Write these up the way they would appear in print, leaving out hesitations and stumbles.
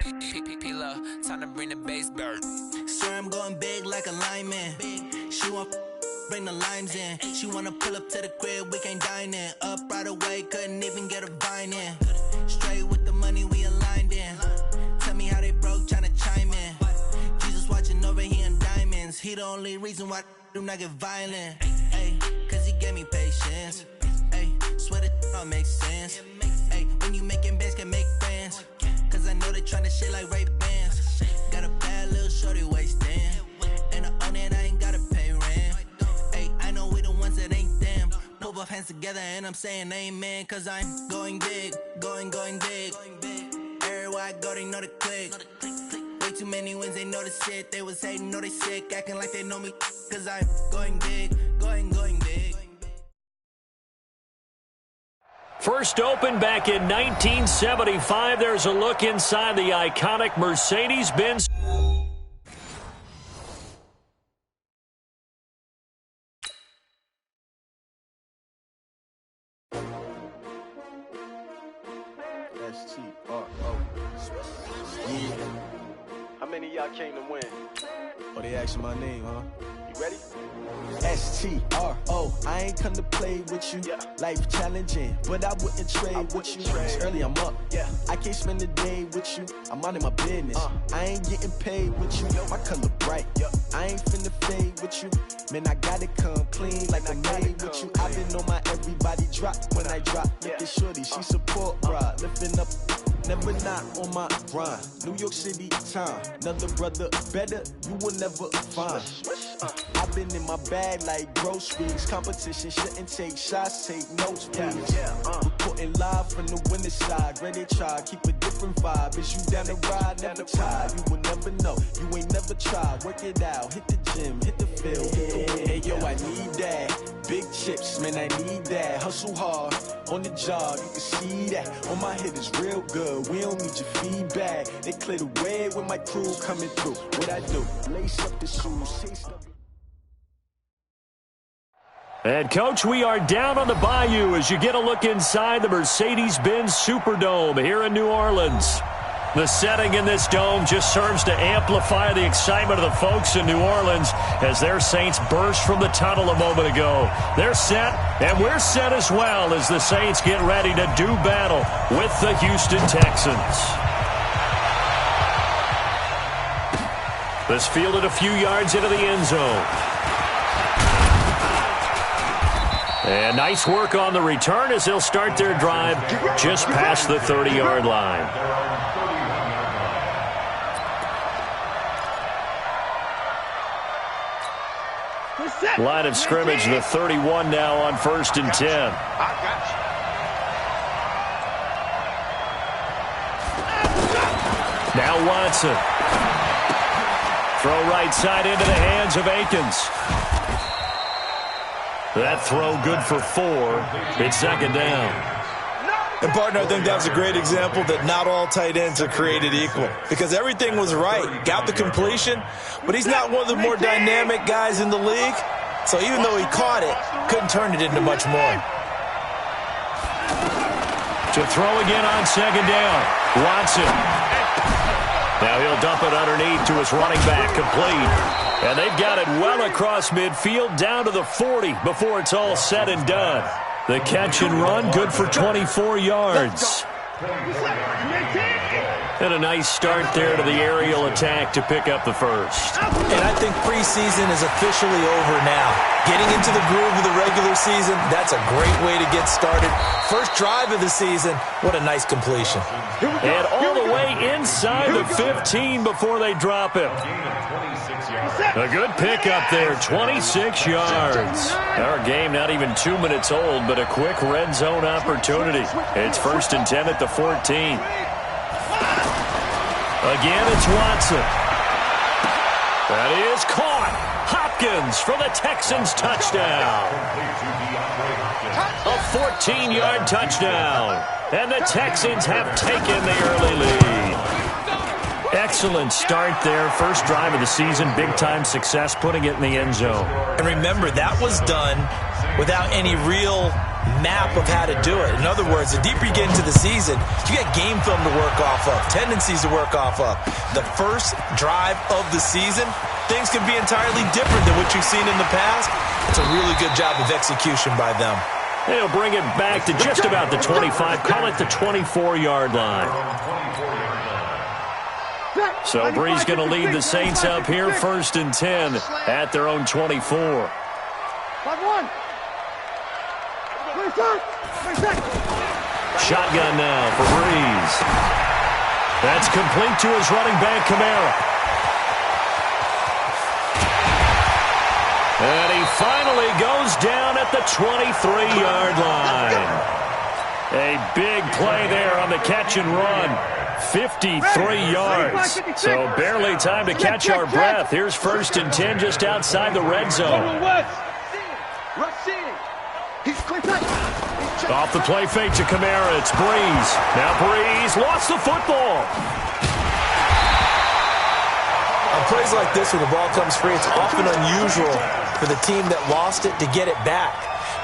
Time to bring the bass bird. Sir, I'm going big like a lineman. She want bring the limes in. She wanna pull up to the crib, we can't dine in. Up right away, couldn't even get a vine in. Straight with the money we aligned in. Tell me how they broke, tryna chime in. Jesus watching over here in diamonds. He the only reason why I do not get violent. Ay, cause he gave me patience. Ay, swear that all makes sense. Ay, when you making bands, can make friends. Cause I know they tryna shit like Ray-Bans. Got a bad little shorty wasting. And I own it, I ain't gotta pay rent. Ay, I know we the ones that ain't them. Put both hands together and I'm saying amen. Cause I'm going big, going big. Everywhere I go, they know the click. Way too many wins, they know the shit. They was hating, know they sick, acting like they know me. Cause I'm going big, going big. First opened back in 1975. There's a look inside the iconic Mercedes-Benz. How many of y'all came to win? Oh, they asking my name, huh? You ready? STRO, I ain't come to play with you. Yeah. Life challenging, but I wouldn't trade with you. It's early, I'm up. Yeah. I can't spend the day with you. I'm out of my business. I ain't getting paid with you. My color bright. I ain't finna fade with you. Man, I gotta come clean like I made with you. I've been on my everybody drop when I drop. Look at shorty, she support ride. Lifting up, never not on my grind. New York City time. Another brother better, you will never find. I've been in my bag like groceries. Competition shouldn't take shots, take notes, please. Reporting live from the winning side. Ready to try, keep a different vibe. Is you down the ride, never tired. You will never know, you ain't never tried. Work it out, hit the gym, hit the field. Hey yo, I need that. Big chips, man, I need that. Hustle hard, on the job, you can see that. On my head is real good, we don't need your feedback. They clear the way with my crew coming through. What I do, lace up the shoes, chase up. And, Coach, we are down on the bayou as you get a look inside the Mercedes-Benz Superdome here in New Orleans. The setting in this dome just serves to amplify the excitement of the folks in New Orleans as their Saints burst from the tunnel a moment ago. They're set, and we're set as well as the Saints get ready to do battle with the Houston Texans. This fielded a few yards into the end zone. And nice work on the return as they'll start their drive just past the 30-yard line. Line of scrimmage, the 31 now on 1st and 10. Now Watson. Throw right side into the hands of Akins. That throw good for 4. It's second down. And, partner, I think that's a great example that not all tight ends are created equal. Because everything was right. Got the completion, but he's not one of the more dynamic guys in the league. So even though he caught it, couldn't turn it into much more. To throw again on second down. Watson. Now he'll dump it underneath to his running back, complete. And they've got it well across midfield down to the 40 before it's all said and done. The catch and run, good for 24 yards. And a nice start there to the aerial attack to pick up the first. And I think preseason is officially over now. Getting into the groove of the regular season, that's a great way to get started. First drive of the season, what a nice completion. And all the way inside the 15 before they drop him. A good pickup there, 26 yards. Our game not even 2 minutes old, but a quick red zone opportunity. It's 1st and 10 at the 14. Again, it's Watson. That is caught. Hopkins for the Texans touchdown. A 14-yard touchdown. And the Texans have taken the early lead. Excellent start there. First drive of the season. Big-time success putting it in the end zone. And remember, that was done without any real map of how to do it. In other words, the deeper you get into the season, you got game film to work off of, tendencies to work off of. The first drive of the season, things can be entirely different than what you've seen in the past. It's a really good job of execution by them. They'll bring it back to just about the 25, call it the 24-yard line. So Bree's going to lead the Saints up here, 1st and 10 at their own 24. Shotgun now for Breeze. That's complete to his running back, Kamara. And he finally goes down at the 23-yard line. A big play there on the catch and run. 53 yards. So barely time to catch our breath. Here's 1st and 10 just outside the red zone. Off the play fake to Kamara. It's Breeze. Now Breeze lost the football. On plays like this where the ball comes free, it's often unusual for the team that lost it to get it back.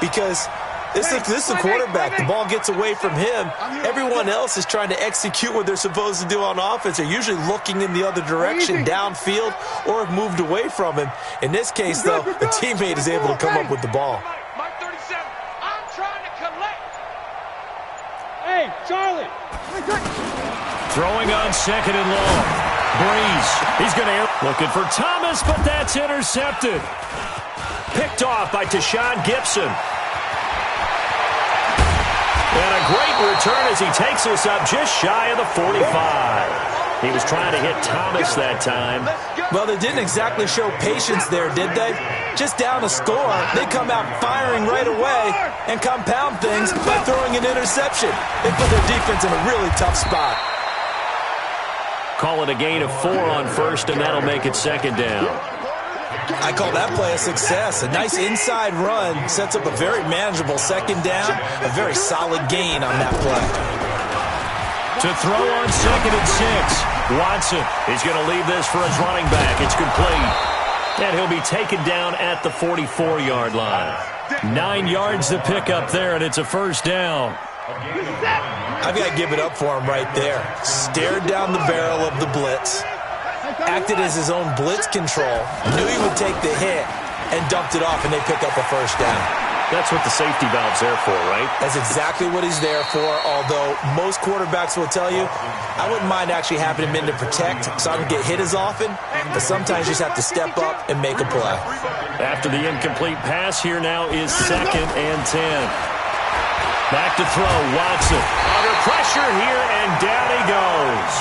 Because this is the quarterback. The ball gets away from him. Everyone else is trying to execute what they're supposed to do on offense. They're usually looking in the other direction, downfield, or have moved away from him. In this case, though, the teammate is able to come up with the ball. Hey, Charlie! Throwing on 2nd and long. Breeze. He's going to looking for Thomas, but that's intercepted. Picked off by Tashawn Gibson. And a great return as he takes us up just shy of the 45. He was trying to hit Thomas that time. Well, they didn't exactly show patience there, did they? Just down a score, they come out firing right away and compound things by throwing an interception. They put their defense in a really tough spot. Call it a gain of 4 on 1st, and that'll make it 2nd down. I call that play a success. A nice inside run sets up a very manageable 2nd down, a very solid gain on that play. To throw on 2nd and 6. Watson is going to leave this for his running back. It's complete. And he'll be taken down at the 44-yard line. 9 yards to pick up there, and it's a 1st down. I've got to give it up for him right there. Stared down the barrel of the blitz. Acted as his own blitz control. Knew he would take the hit and dumped it off, and they pick up a 1st down. That's what the safety valve's there for, right? That's exactly what he's there for, although most quarterbacks will tell you, I wouldn't mind actually having him in to protect so I don't get hit as often, but sometimes you just have to step up and make a play. After the incomplete pass, here now is 2nd and 10. Back to throw, Watson. Under pressure here, and down he goes.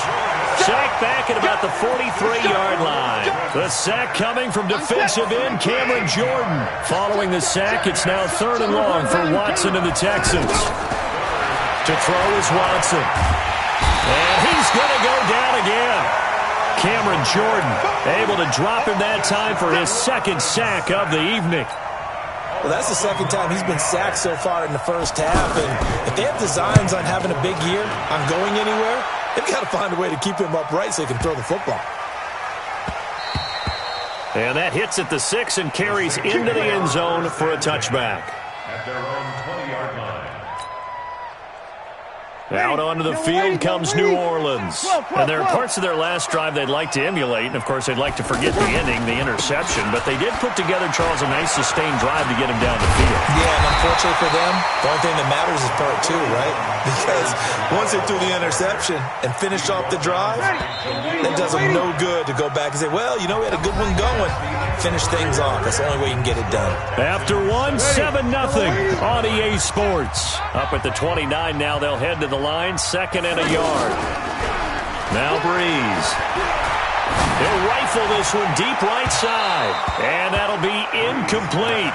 Sack back at about the 43-yard line. The sack coming from defensive end Cameron Jordan. Following the sack, it's now 3rd and long for Watson and the Texans. To throw is Watson. And he's going to go down again. Cameron Jordan able to drop him that time for his 2nd sack of the evening. Well, that's the 2nd time he's been sacked so far in the 1st half. And if they have designs on having a big year, on going anywhere, they've got to find a way to keep him upright so he can throw the football. And that hits at the 6 and carries into the end zone for a touchback. At their own 20-yard line. Out onto the field comes New Orleans. And there are parts of their last drive they'd like to emulate, and of course they'd like to forget the ending, the interception, but they did put together, Charles, a nice sustained drive to get him down the field. Yeah, and unfortunately for them, the only thing that matters is part 2, right? Because once they threw the interception and finished off the drive, that does them no good to go back and say, well, you know, we had a good one going. Finish things off. That's the only way you can get it done. After 7-0 on EA Sports. Up at the 29 now, they'll head to the line, 2nd and a yard. Now Breeze. He'll rifle this one deep right side. And that'll be incomplete.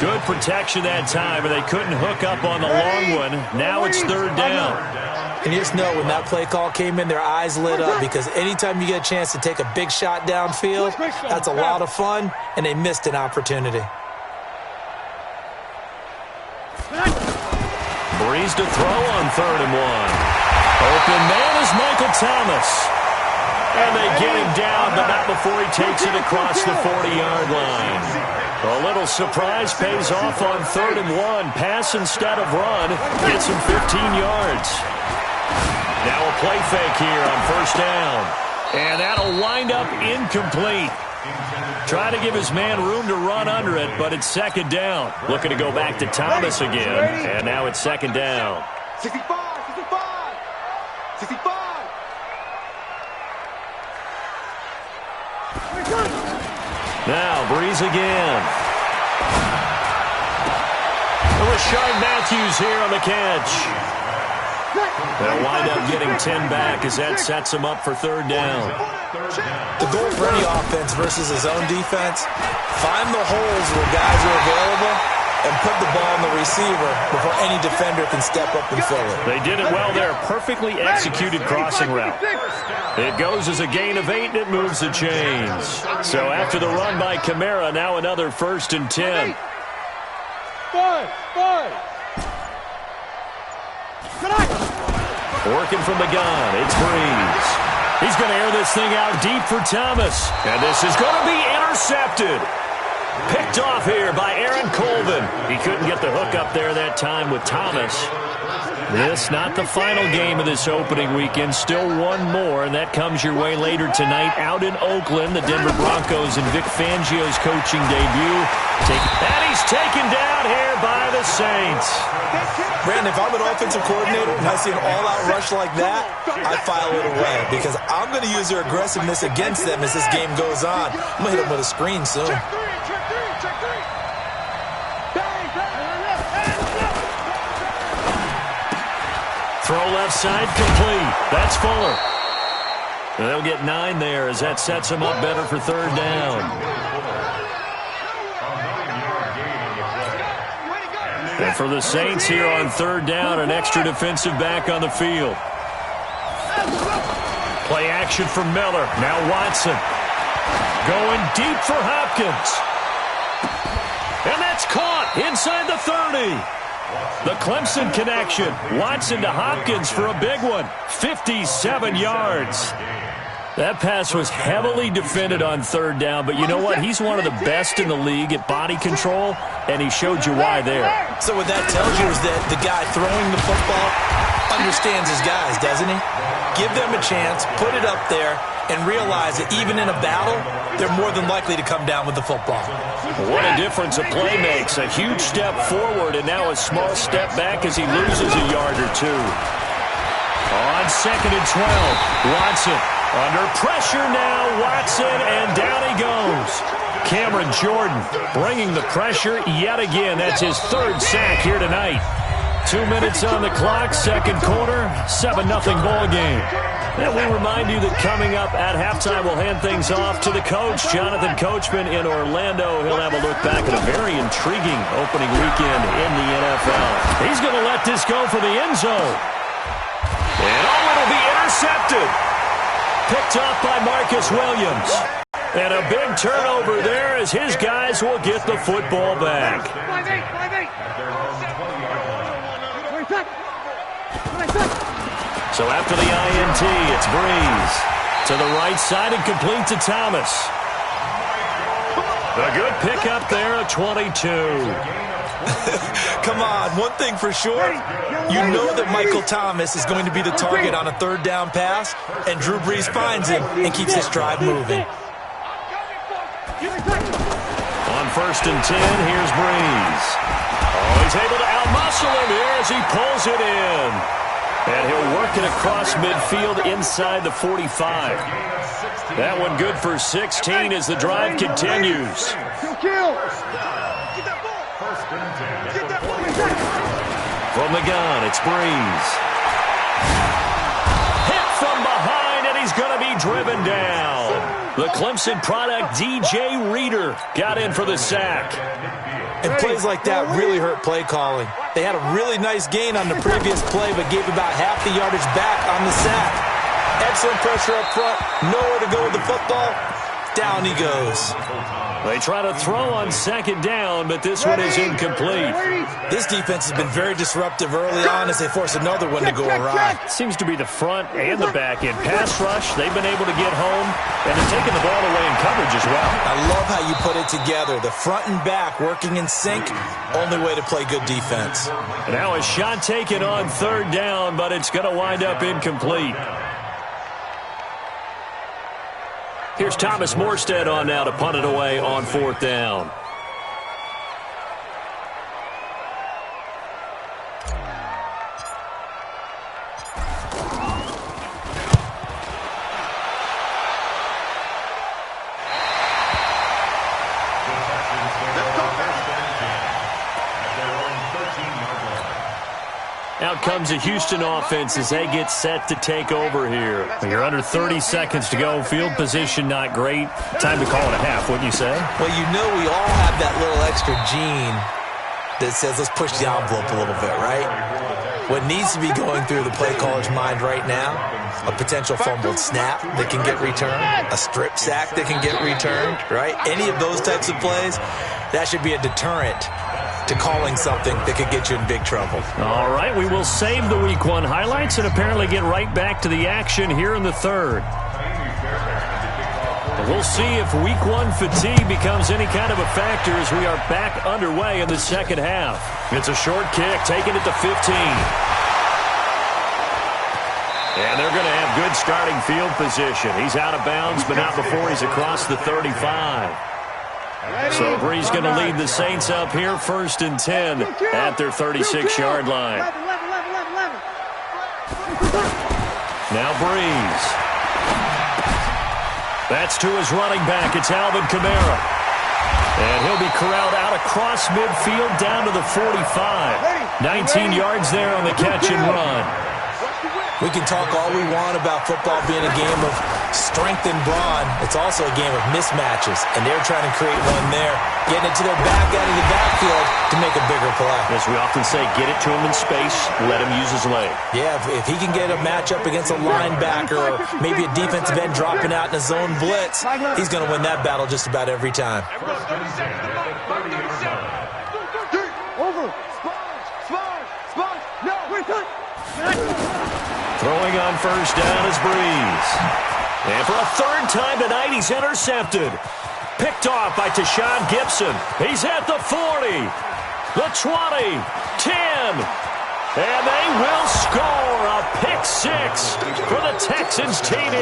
Good protection that time, but they couldn't hook up on the long one. Now it's 3rd down. And you just know when that play call came in, their eyes lit up, because anytime you get a chance to take a big shot downfield, that's a lot of fun, and they missed an opportunity. Breeze to throw on 3rd and 1. Open man is Michael Thomas. And they get him down, but not before he takes it across the 40-yard line. A little surprise pays off on 3rd and 1. Pass instead of run. Gets him 15 yards. Now a play fake here on 1st down. And that'll wind up incomplete. Try to give his man room to run under it, but it's 2nd down. Looking to go back to Thomas again. And now it's 2nd down. 65, 65, 65. Now, Breeze again. Rashard Matthews here on the catch. They'll wind up getting 10 back as that sets him up for 3rd down. The goal for any offense versus his own defense, find the holes where guys are available and put the ball on the receiver before any defender can step up and fill it. They did it well there. Perfectly executed crossing route. It goes as a gain of 8, and it moves the chains. So after the run by Kamara, now another 1st and 10. Working from the gun, it's Breeze. He's going to air this thing out deep for Thomas. And this is going to be intercepted. Picked off here by Aaron Colvin. He couldn't get the hook up there that time with Thomas. This not the final game of this opening weekend. Still one more, and that comes your way later tonight out in Oakland. The Denver Broncos and Vic Fangio's coaching debut. And he's taken down here by the Saints. Brandon, if I'm an offensive coordinator and I see an all-out rush like that, I file it away because I'm going to use their aggressiveness against them as this game goes on. I'm going to hit them with a screen soon. Throw left side complete. That's Fuller. And they'll get 9 there as that sets them up better for 3rd down. And for the Saints here on 3rd down, an extra defensive back on the field. Play action from Miller. Now Watson. Going deep for Hopkins. And that's caught inside the 30. The Clemson connection. Watson to Hopkins for a big one. 57 yards. That pass was heavily defended on 3rd down, but you know what? He's one of the best in the league at body control, and he showed you why there. So what that tells you is that the guy throwing the football understands his guys, doesn't he? Give them a chance, put it up there, and realize that even in a battle, they're more than likely to come down with the football. What a difference a play makes. A huge step forward and now a small step back as he loses a yard or 2. On 2nd and 12, Watson. Under pressure now, Watson, and down he goes. Cameron Jordan bringing the pressure yet again. That's his 3rd sack here tonight. 2 minutes on the clock, 2nd quarter, 7-0 ball game. And we remind you that coming up at halftime, we'll hand things off to the coach, Jonathan Coachman in Orlando. He'll have a look back at a very intriguing opening weekend in the NFL. He's going to let this go for the end zone. And it'll be intercepted. Picked off by Marcus Williams. And a big turnover there as his guys will get the football back. So after the INT, it's Breeze. To the right side and complete to Thomas. A good pickup there at 22. Come on, one thing for sure, you know that Michael Thomas is going to be the target on a 3rd down pass, and Drew Brees finds him and keeps this drive moving. On 1st and 10, here's Breeze. Oh, he's able to outmuscle him here as he pulls it in. And he'll work it across midfield inside the 45. That one good for 16 as the drive continues. From the gun, it's Breeze. Hit from behind, and he's going to be driven down. The Clemson product, DJ Reader, got in for the sack. And plays like that really hurt play calling. They had a really nice gain on the previous play, but gave about half the yardage back on the sack. Excellent pressure up front, nowhere to go with the football. Down he goes. They try to throw on second down, but this one is incomplete. This defense has been very disruptive early on as they force another one to go awry. Seems to be the front and the back end. Pass rush, they've been able to get home, and they're taking the ball away in coverage as well. I love how you put it together. The front and back working in sync, only way to play good defense. Now a shot taken on third down, but it's going to wind up incomplete. Here's Thomas Morstead on now to punt it away on fourth down. Out comes the Houston offense as they get set to take over here. You're under 30 seconds to go. Field position not great. Time to call it a half, wouldn't you say? Well, you know we all have that little extra gene that says let's push the envelope a little bit, right? What needs to be going through the play caller's mind right now, a potential fumbled snap that can get returned, a strip sack that can get returned, right? Any of those types of plays, that should be a deterrent to calling something that could get you in big trouble. All right, we will save the Week 1 highlights and apparently get right back to the action here in the third. And we'll see if Week 1 fatigue becomes any kind of a factor as we are back underway in the second half. It's a short kick, taking it to 15. And they're going to have good starting field position. He's out of bounds, but not before he's across the 35. So Bree's going to lead the Saints up here, 1st and 10 at their 36-yard line. Now Breeze. That's to his running back. It's Alvin Kamara. And he'll be corralled out across midfield down to the 45. 19 yards there on the catch and run. We can talk all we want about football being a game of strength and brawn. It's also a game of mismatches, and they're trying to create one there, getting it to their back out of the backfield to make a bigger play. As we often say, get it to him in space, let him use his leg. Yeah, if he can get a matchup against a linebacker or maybe a defensive end dropping out in a zone blitz, he's going to win that battle just about every time. Throwing on first down is Breeze. And for a third time tonight, he's intercepted. Picked off by Tashawn Gibson. He's at the 40, the 20, 10. And they will score a pick six for the Texans TD.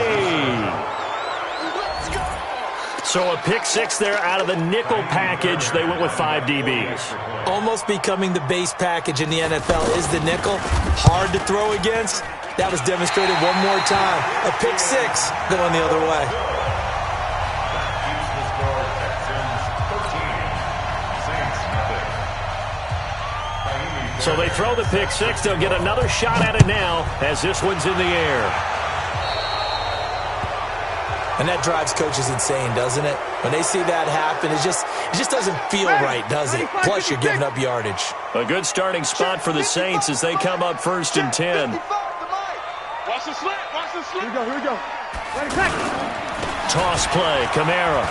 So a pick six there out of the nickel package. They went with 5 DBs. Almost becoming the base package in the NFL is the nickel. Hard to throw against. That was demonstrated one more time. A pick six going the other way. So they throw the pick six. They'll get another shot at it now as this one's in the air. And that drives coaches insane, doesn't it? When they see that happen, it just doesn't feel right, does it? Plus, you're giving up yardage. A good starting spot for the Saints as they come up 1st and 10. Watch the slant. Watch the slant. Here we go. Toss play, Kamara.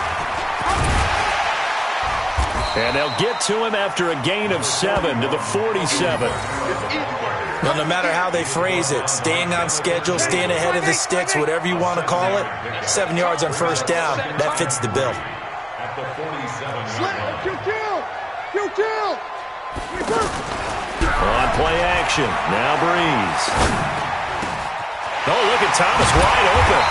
And they'll get to him after a gain of 7 to the 47. Well, no matter how they phrase it, staying on schedule, staying ahead of the sticks, whatever you want to call it, 7 yards on first down, that fits the bill. On play action, now Breeze. Oh, look at Thomas wide open.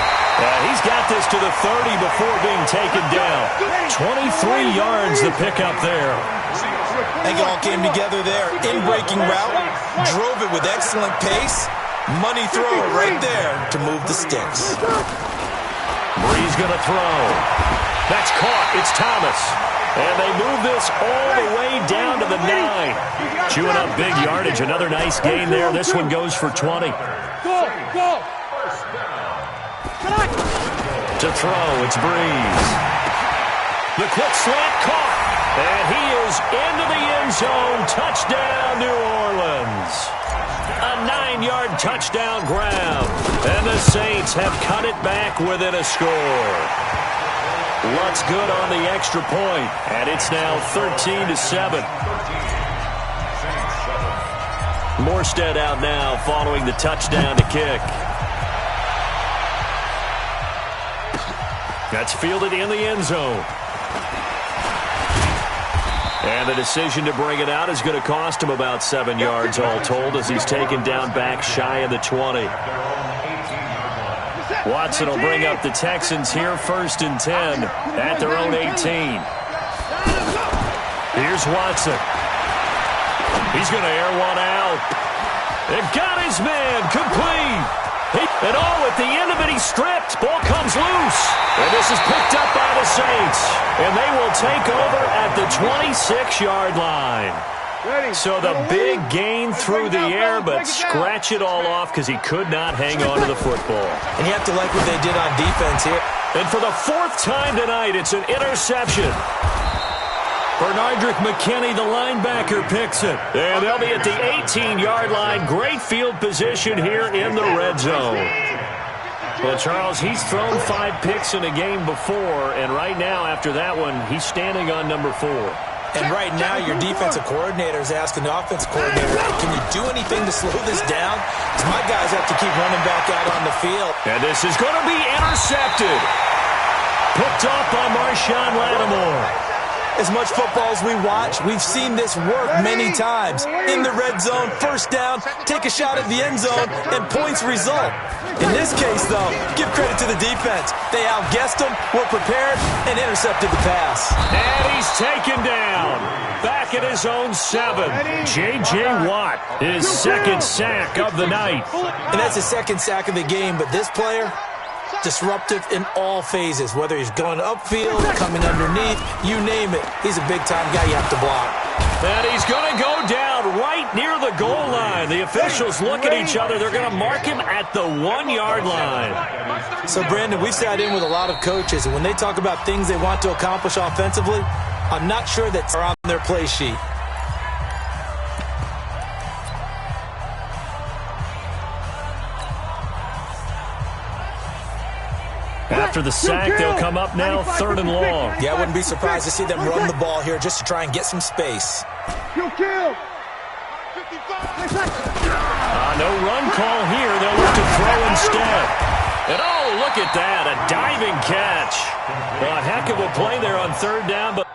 He's got this to the 30 before being taken down. 23 yards the pickup there. I think it all came together there. In-breaking route, drove it with excellent pace. Money throw right there to move the sticks. Breeze going to throw. That's caught. It's Thomas. And they move this all the way down to the 9. Chewing up big yardage. Another nice gain there. This one goes for 20. Go. To throw, it's Breeze. The quick slant caught. And he is into the end zone. Touchdown, New Orleans. A 9-yard touchdown grab. And the Saints have cut it back within a score. Lutt's good on the extra point, and it's now 13-7. Morstead out now following the touchdown to kick. That's fielded in the end zone. And the decision to bring it out is going to cost him about 7 yards all told as he's taken down back shy of the 20. Watson will bring up the Texans here 1st and 10 at their own 18. Here's Watson. He's going to air one out. They've got his man complete. And at the end of it, he's stripped. Ball comes loose. And this is picked up by the Saints. And they will take over at the 26-yard line. So the big gain through the air, but scratch it all off because he could not hang on to the football. And you have to like what they did on defense here. And for the 4th time tonight, it's an interception. Bernardrick McKinney, the linebacker, picks it. And they'll be at the 18-yard line. Great field position here in the red zone. Well, Charles, he's thrown 5 picks in a game before, and right now, after that one, he's standing on number 4. And right now, your defensive coordinator is asking the offensive coordinator, can you do anything to slow this down? Because my guys have to keep running back out on the field. And this is going to be intercepted. Picked off by Marshawn Lattimore. As much football as we watch, we've seen this work many times. In the red zone, 1st down, take a shot at the end zone, and points result. In this case, though, give credit to the defense. They outguessed them, were prepared, and intercepted the pass. And he's taken down. Back at his own 7. J.J. Watt, his 2nd sack of the night. And that's his 2nd sack of the game, but this player, disruptive in all phases, whether he's going upfield, coming underneath, you name it. He's a big-time guy you have to block. And he's going to go down right near the goal line. The officials look at each other. They're going to mark him at the 1-yard line. So, Brandon, we sat in with a lot of coaches, and when they talk about things they want to accomplish offensively, I'm not sure that's on their play sheet. After the sack, they'll come up now 3rd and long. Yeah, I wouldn't be surprised to see them run the ball here just to try and get some space. Kill. No run call here. They'll look to throw instead. And look at that, a diving catch. A heck of a play there on 3rd down, but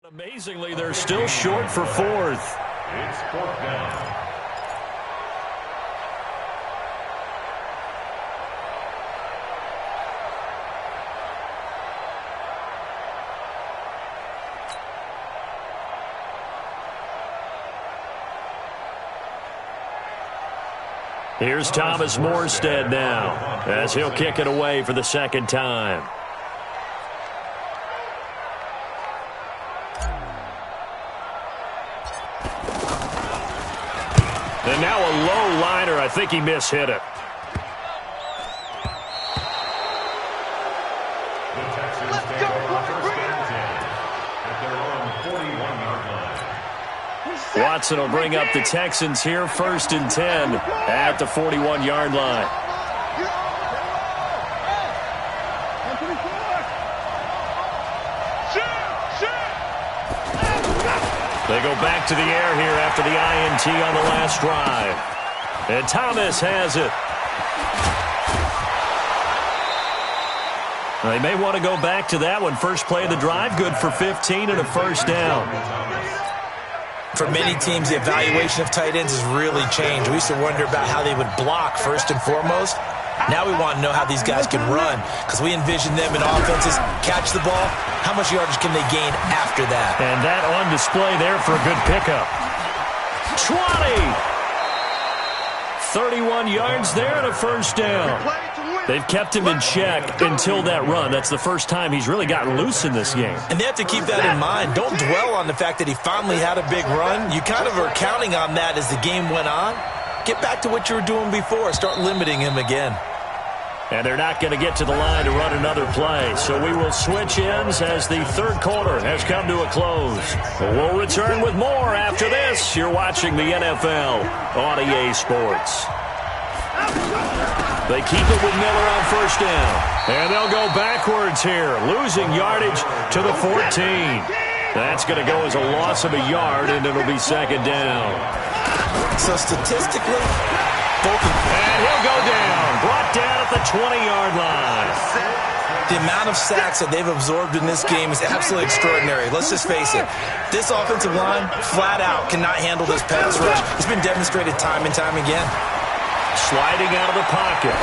amazingly, they're still short for 4th. It's 4th down. Here's Thomas Morstead now as he'll kick it away for the 2nd time. And now a low liner. I think he mishit it. The Texans take over 1st and 10 at their own 41-yard line. Watson will bring up the Texans here 1st and 10 at the 41-yard line. They go back to the air here after the INT on the last drive. And Thomas has it. They may want to go back to that one. First play of the drive, good for 15 and a 1st down. For many teams, the evaluation of tight ends has really changed. We used to wonder about how they would block first and foremost. Now we want to know how these guys can run because we envision them in offenses, catch the ball, how much yardage can they gain after that? And that on display there for a good pickup. 20! 31 yards there and a 1st down. They've kept him in check until that run. That's the first time he's really gotten loose in this game. And they have to keep that in mind. Don't dwell on the fact that he finally had a big run. You kind of are counting on that as the game went on. get back to what you were doing before. Start limiting him again. And they're not going to get to the line to run another play. So we will switch ends as the third quarter has come to a close. We'll return with more after this. You're watching the NFL on EA Sports. They keep it with Miller on first down. And they'll go backwards here, losing yardage to the 14. That's going to go as a loss of a yard, and it'll be second down. So statistically, and he'll go down, brought down at the 20-yard line. The amount of sacks that they've absorbed in this game is absolutely extraordinary. Let's just face it. This offensive line, flat out, cannot handle this pass rush. It's been demonstrated time and time again. Sliding out of the pocket.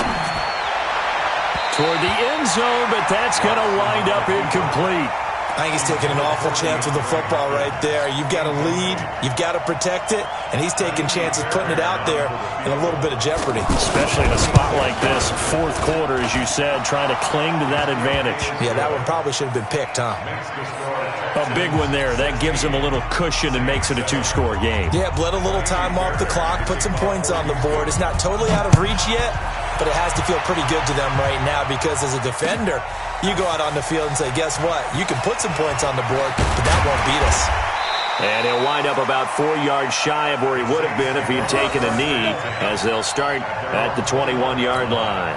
Toward the end zone, but that's going to wind up incomplete. I think he's taking an awful chance with the football right there. You've got to lead, you've got to protect it, and he's taking chances putting it out there in a little bit of jeopardy. Especially in a spot like this, fourth quarter, as you said, trying to cling to that advantage. Yeah, that one probably should have been picked, huh? A big one there. That gives him a little cushion and makes it a two-score game. Yeah, bled a little time off the clock, put some points on the board. It's not totally out of reach yet, but it has to feel pretty good to them right now because as a defender, you go out on the field and say, guess what? You can put some points on the board, but that won't beat us. And he'll wind up about 4 yards shy of where he would have been if he had taken a knee, as they'll start at the 21-yard line.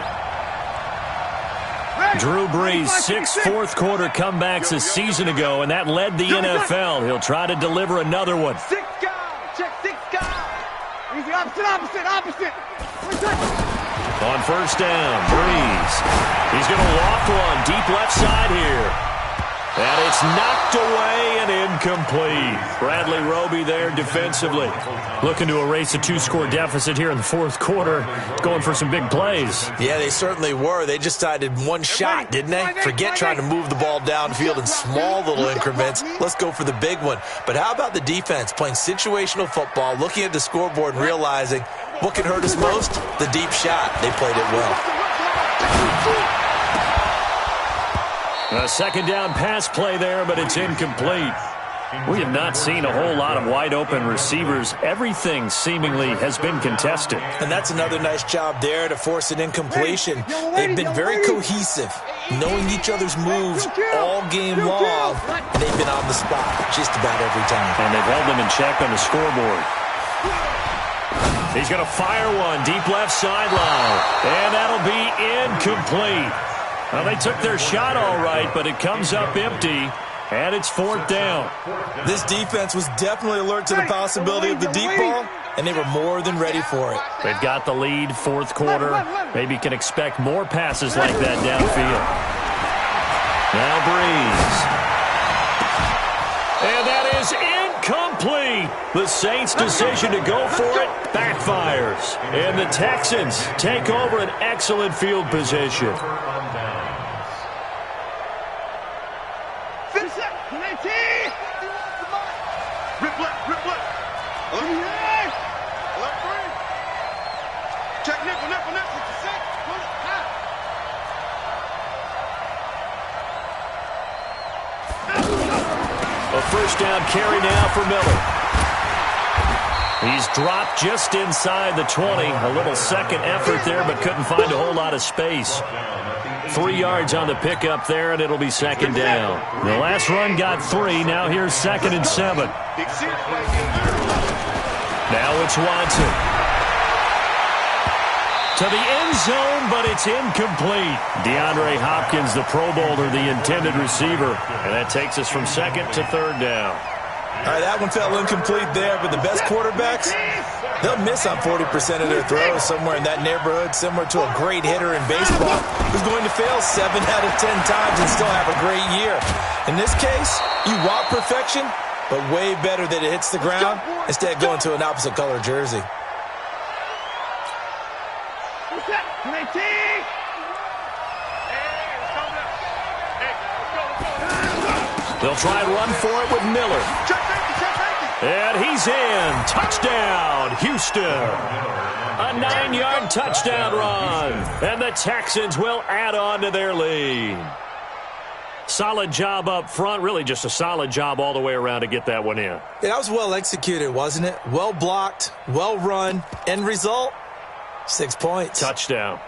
Drew Brees, 6 fourth-quarter comebacks a season ago, and that led the NFL. He'll try to deliver another one. 6 guys. Check 6 guys. Easy, opposite. On first down, Brees. He's going to loft one deep left side here. And it's knocked away and incomplete. Bradley Roby there defensively. Looking to erase a two-score deficit here in the fourth quarter. Going for some big plays. Yeah, they certainly were. They just decided one shot, didn't they? Forget trying to move the ball downfield in small little increments. Let's go for the big one. But how about the defense playing situational football, looking at the scoreboard and realizing what can hurt us most? The deep shot. They played it well. A second down pass play there, but it's incomplete. We have not seen a whole lot of wide-open receivers. Everything seemingly has been contested. And that's another nice job there to force an incompletion. They've been very cohesive, knowing each other's moves all game long, and they've been on the spot just about every time. And they've held them in check on the scoreboard. He's going to fire one deep left sideline, and that'll be incomplete. Well, they took their shot all right, but it comes up empty, and it's fourth down. This defense was definitely alert to the possibility of the deep ball, and they were more than ready for it. They've got the lead, fourth quarter. Maybe can expect more passes like that downfield. Now Brees. And that is incomplete. The Saints' decision to go for it backfires. And the Texans take over an excellent field position. A first down carry now for Miller. He's dropped just inside the 20. A little second effort there, but couldn't find a whole lot of space. 3 yards on the pickup there, and it'll be second down. The last run got 3. Now here's 2nd and 7. Now it's Watson. To the end zone, but it's incomplete. DeAndre Hopkins, the Pro Bowler, the intended receiver. And that takes us from 2nd to 3rd down. All right, that one fell incomplete there, but the best quarterbacks, they'll miss on 40% of their throws somewhere in that neighborhood, similar to a great hitter in baseball who's going to fail 7 out of 10 times and still have a great year. In this case, you want perfection, but way better that it hits the ground instead of going to an opposite color jersey. They'll try and run for it with Miller. And he's in. Touchdown, Houston. A 9-yard touchdown run. And the Texans will add on to their lead. Solid job up front, really just a solid job all the way around to get that one in. Yeah, that was well executed, wasn't it? Well blocked, well run. End result, 6 points. Touchdown.